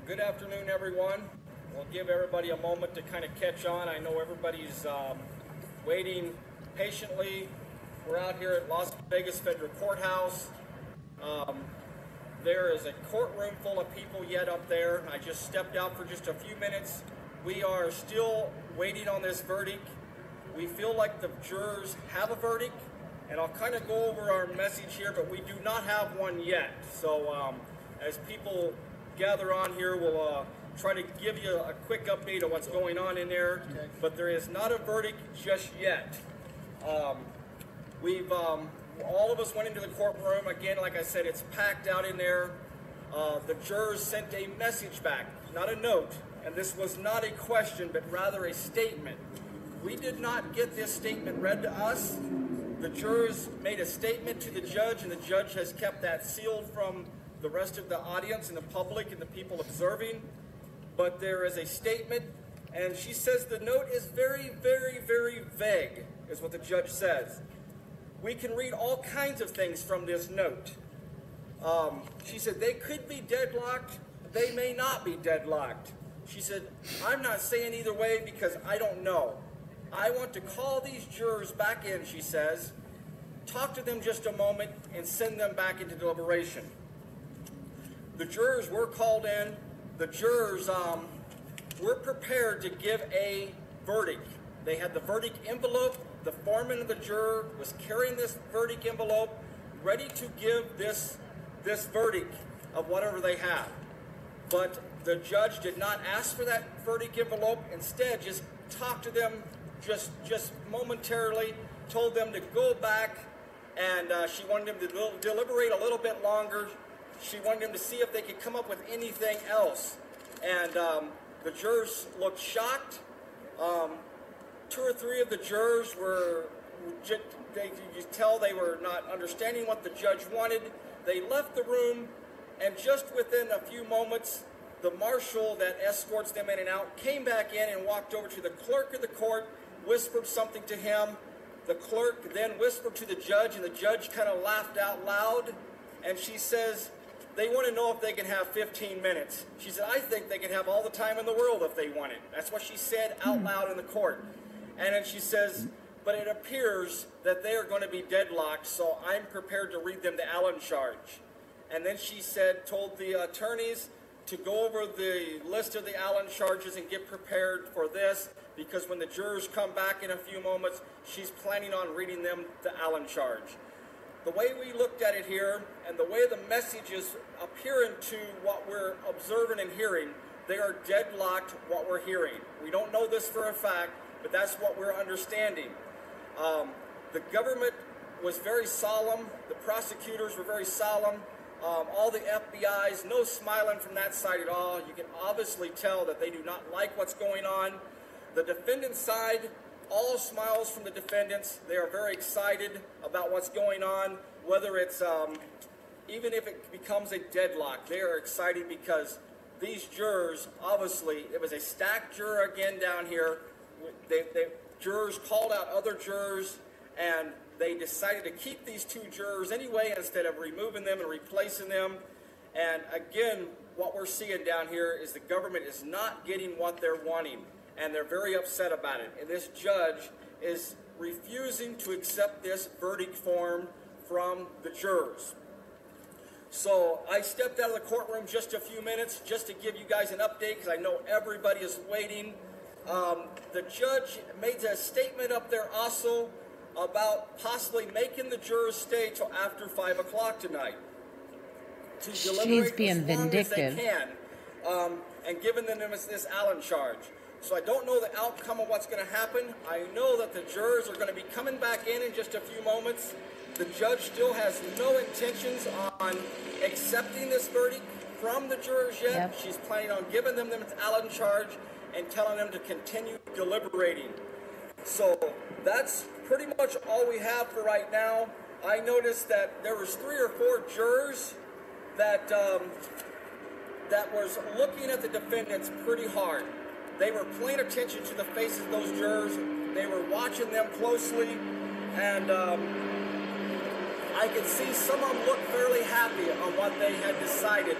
Well, good afternoon, everyone. We'll give everybody a moment to kind of catch on. I know everybody's waiting patiently. We're out here at Las Vegas Federal Courthouse. There is a courtroom full of people yet up there. I just stepped out for just a few minutes. We are still waiting on this verdict. We feel like the jurors have a verdict, and I'll kind of go over our message here, but we do not have one yet. So as people gather on here, we'll try to give you a quick update of what's going on in there, but there is not a verdict just yet. All of us went into the courtroom. Again, like I said, it's packed out in there. The jurors sent a message back, not a note, and this was not a question, but rather a statement. We did not get this statement read to us. The jurors made a statement to the judge, and the judge has kept that sealed from the rest of the audience and the public and the people observing. But there is a statement, and she says the note is very, very, very vague, is what the judge says. We can read all kinds of things from this note. She said they could be deadlocked, they may not be deadlocked. She said, I'm not saying either way because I don't know. I want to call these jurors back in, she says, talk to them just a moment, and send them back into deliberation. The jurors were called in. The jurors were prepared to give a verdict. They had the verdict envelope. The foreman of the juror was carrying this verdict envelope, ready to give this verdict of whatever they have. But the judge did not ask for that verdict envelope. Instead, just talked to them just momentarily, told them to go back, and she wanted them to deliberate a little bit longer. She wanted them to see if they could come up with anything else. And the jurors looked shocked. Two or three of the jurors were, you could tell they were not understanding what the judge wanted. They left the room, and just within a few moments, the marshal that escorts them in and out came back in and walked over to the clerk of the court, whispered something to him. The clerk then whispered to the judge, and the judge kind of laughed out loud, and she says, they want to know if they can have 15 minutes. She said, I think they can have all the time in the world if they want it. That's what she said out loud in the court. And then she says, but it appears that they are going to be deadlocked, so I'm prepared to read them the Allen charge. And then she said, told the attorneys to go over the list of the Allen charges and get prepared for this, because when the jurors come back in a few moments, she's planning on reading them the Allen charge. The way we looked at it here, and the way the messages appear into what we're observing and hearing, they are deadlocked what we're hearing. We don't know this for a fact, but that's what we're understanding. The government was very solemn. The prosecutors were very solemn. All the FBI's, no smiling from that side at all. You can obviously tell that they do not like what's going on. The defendant's side, all smiles from the defendants. They are very excited about what's going on, whether it's, even if it becomes a deadlock, they are excited because these jurors, obviously, it was a stacked juror again down here. Jurors called out other jurors, and they decided to keep these two jurors anyway instead of removing them and replacing them. And again, what we're seeing down here is the government is not getting what they're wanting, and they're very upset about it. And this judge is refusing to accept this verdict form from the jurors. So I stepped out of the courtroom just a few minutes just to give you guys an update because I know everybody is waiting. The judge made a statement up there also about possibly making the jurors stay till after 5 o'clock tonight to deliberate as long as they can, and giving them this Allen charge. So I don't know the outcome of what's going to happen. I know that the jurors are going to be coming back in just a few moments. The judge still has no intentions on accepting this verdict from the jurors yet. Yep. She's planning on giving them this Allen charge and telling them to continue deliberating. So that's pretty much all we have for right now. I noticed that there was 3 or 4 jurors that was looking at the defendants pretty hard. They were paying attention to the faces of those jurors. They were watching them closely, and I could see some of them look fairly happy on what they had decided.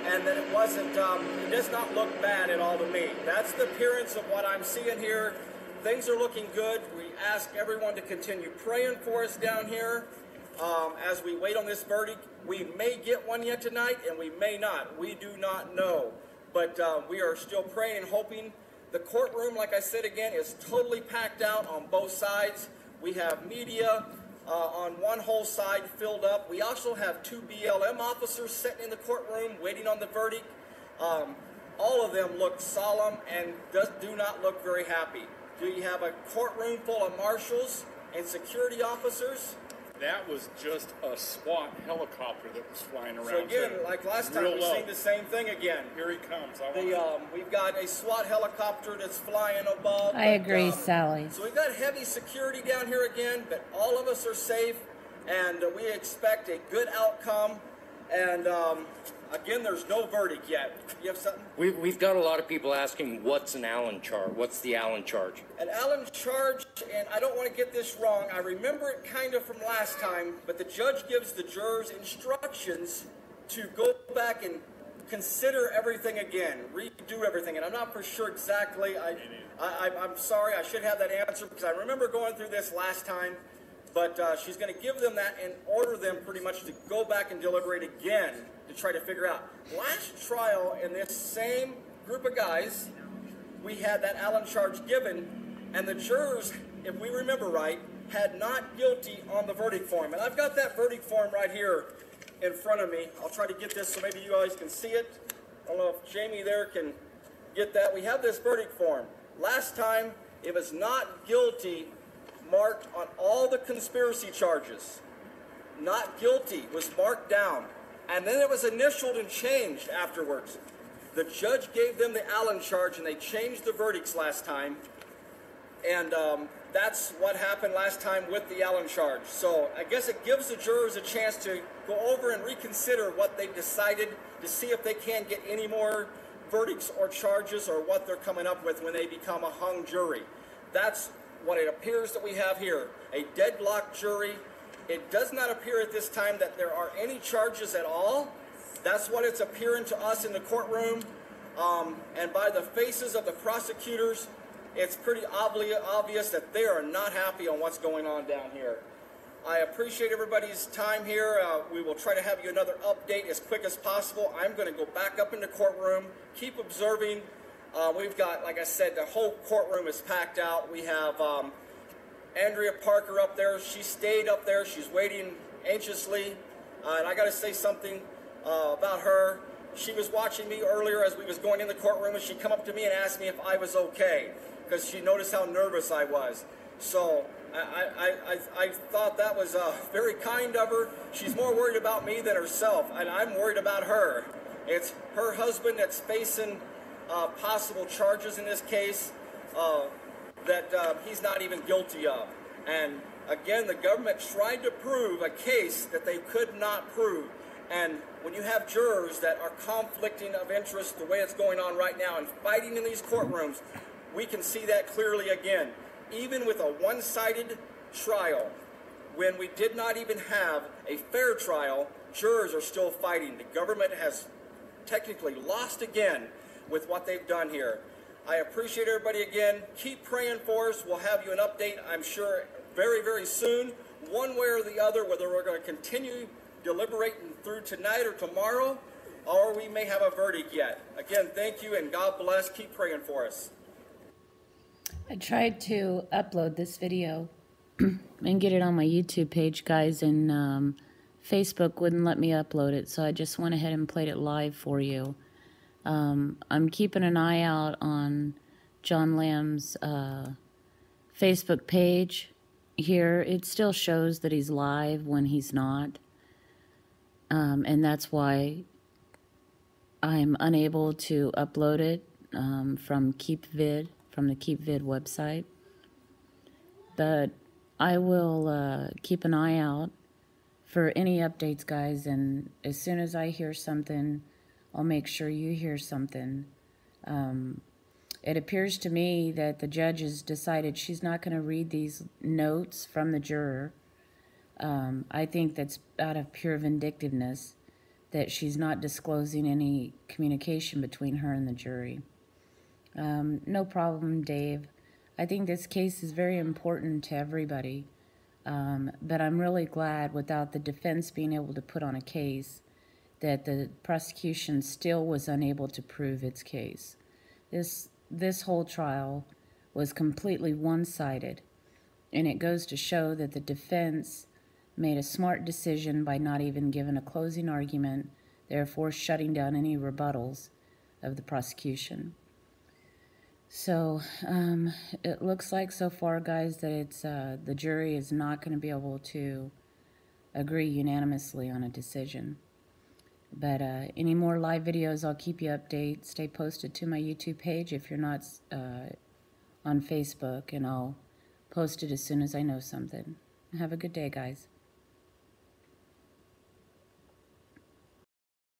and that it wasn't, it does not look bad at all to me. That's the appearance of what I'm seeing here. Things are looking good. We ask everyone to continue praying for us down here as we wait on this verdict. We may get one yet tonight, and we may not. We do not know. But we are still praying and hoping. The courtroom, like I said again, is totally packed out on both sides. We have media on one whole side filled up. We also have 2 BLM officers sitting in the courtroom waiting on the verdict. All of them look solemn and do not look very happy. Do you have a courtroom full of marshals and security officers? That was just a SWAT helicopter that was flying around. So again, like last time, we've seen the same thing again. Here he comes. We've got a SWAT helicopter that's flying above. I agree, Sally. So we've got heavy security down here again, but all of us are safe, and we expect a good outcome. And again, there's no verdict yet. You have something? We've got a lot of people asking, what's an Allen charge? What's the Allen charge? An Allen charge, and I don't want to get this wrong. I remember it kind of from last time, but the judge gives the jurors instructions to go back and consider everything again, redo everything. And I'm not for sure exactly. I'm sorry. I should have that answer because I remember going through this last time. But she's going to give them that and order them pretty much to go back and deliberate again to try to figure out. Last trial in this same group of guys, we had that Allen charge given, and the jurors, if we remember right, had not guilty on the verdict form. And I've got that verdict form right here in front of me. I'll try to get this so maybe you guys can see it. I don't know if Jamie there can get that. We have this verdict form. Last time, it was not guilty marked on all the conspiracy charges. Not guilty was marked down. And then it was initialed and changed afterwards. The judge gave them the Allen charge, and they changed the verdicts last time. And that's what happened last time with the Allen charge. So I guess it gives the jurors a chance to go over and reconsider what they've decided to see if they can get any more verdicts or charges or what they're coming up with when they become a hung jury. That's what it appears that we have here, a deadlocked jury. It does not appear at this time that there are any charges at all. That's what it's appearing to us in the courtroom. And by the faces of the prosecutors, it's pretty obvious that they are not happy on what's going on down here. I appreciate everybody's time here. We will try to have you another update as quick as possible. I'm going to go back up in the courtroom, keep observing. We've got, like I said, the whole courtroom is packed out. We have Andrea Parker up there. She stayed up there. She's waiting anxiously. And I got to say something about her. She was watching me earlier as we was going in the courtroom, and she come up to me and asked me if I was okay because she noticed how nervous I was. So I thought that was very kind of her. She's more worried about me than herself, and I'm worried about her. It's her husband that's facing possible charges in this case that he's not even guilty of. And again, the government tried to prove a case that they could not prove. And when you have jurors that are conflicting of interest the way it's going on right now and fighting in these courtrooms, we can see that clearly again. Even with a one-sided trial, when we did not even have a fair trial, jurors are still fighting. The government has technically lost again with what they've done here. I appreciate everybody again. Keep praying for us. We'll have you an update, I'm sure, very, very soon, one way or the other, whether we're going to continue deliberating through tonight or tomorrow, or we may have a verdict yet. Again, thank you, and God bless. Keep praying for us. I tried to upload this video and get it on my YouTube page, guys, and Facebook wouldn't let me upload it, so I just went ahead and played it live for you. I'm keeping an eye out on John Lamb's Facebook page here. It still shows that he's live when he's not, and that's why I'm unable to upload it from KeepVid, from the KeepVid website. But I will keep an eye out for any updates, guys, and as soon as I hear something, I'll make sure you hear something. It appears to me that the judge has decided she's not going to read these notes from the juror. I think that's out of pure vindictiveness, that she's not disclosing any communication between her and the jury. No problem, Dave. I think this case is very important to everybody, but I'm really glad, without the defense being able to put on a case, that the prosecution still was unable to prove its case. This whole trial was completely one-sided, and it goes to show that the defense made a smart decision by not even giving a closing argument, therefore shutting down any rebuttals of the prosecution. So it looks like so far, guys, that it's the jury is not going to be able to agree unanimously on a decision. But any more live videos, I'll keep you updated. Stay posted to my YouTube page if you're not on Facebook, and I'll post it as soon as I know something. Have a good day, guys.